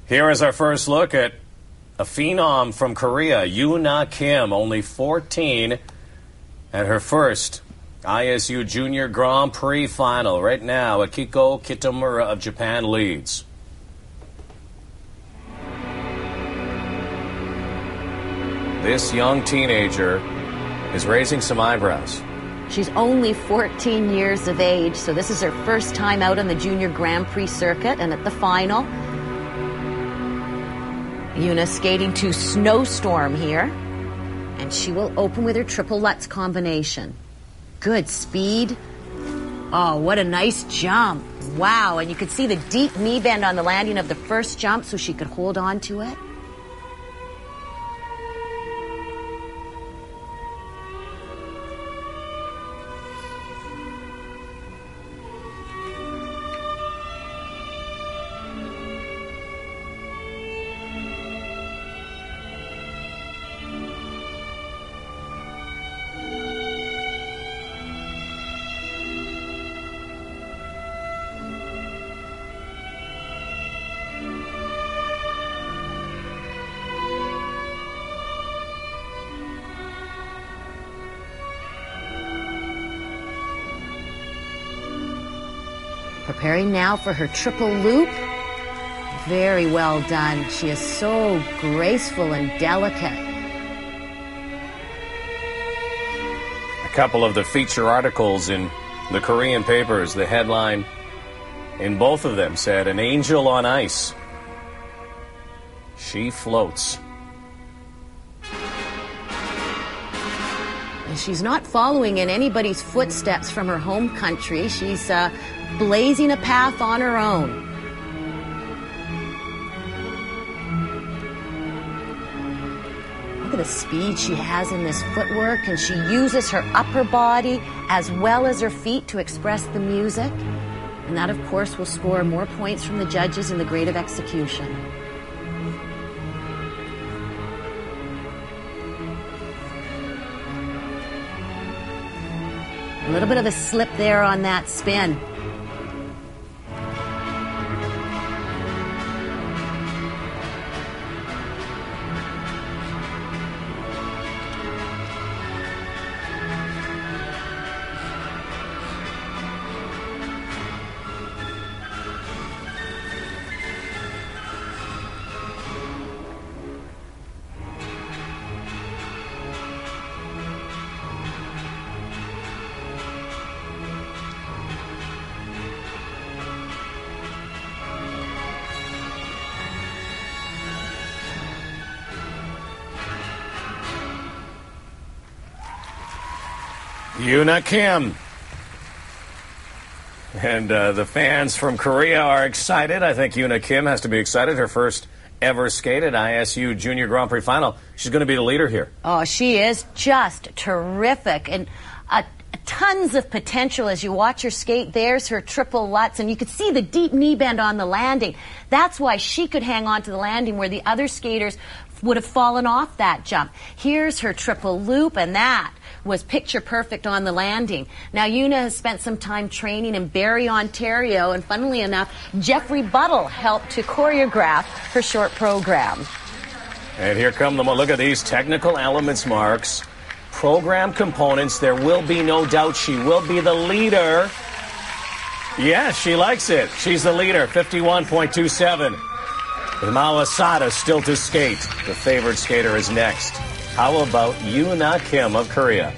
Here is our first look at a phenom from Korea, Yoona Kim, only 14, and her first ISU Junior Grand Prix final. Right now, Akiko Kitamura of Japan leads. This young teenager is raising some eyebrows. She's only 14 years of age, so this is her first time out on the Junior Grand Prix circuit and at the final. Yoona skating to Snowstorm here, and she will open with her triple Lutz combination. Good speed. Oh, what a nice jump. Wow, and you could see the deep knee bend on the landing of the first jump so she could hold on to it. Preparing now for her triple loop. Very well done. She is so graceful and delicate. A couple of the feature articles in the Korean papers, the headline in both of them said, "An angel on ice. She floats." She's not following in anybody's footsteps from her home country. She's blazing a path on her own. Look at the speed she has in this footwork, and she uses her upper body as well as her feet to express the music. And that, of course, will score more points from the judges in the grade of execution. A little bit of a slip there on that spin. Yoona Kim. And the fans from Korea are excited. I think Yoona Kim has to be excited. Her first ever skate at ISU Junior Grand Prix final. She's going to be the leader here. Oh, she is just terrific. And tons of potential as you watch her skate. There's her triple Lutz, and you could see the deep knee bend on the landing. That's why she could hang on to the landing where the other skaters would have fallen off that jump. Here's her triple loop, and that was picture perfect on the landing. Now, Yoona has spent some time training in Barrie, Ontario, and funnily enough, Jeffrey Buttle helped to choreograph her short program. And here come them. Look at these technical elements marks. Program components. There will be no doubt she will be the leader. Yes, she likes it. She's the leader, 51.27. With Mao Asada still to skate. The favored skater is next. How about Yoona Kim of Korea?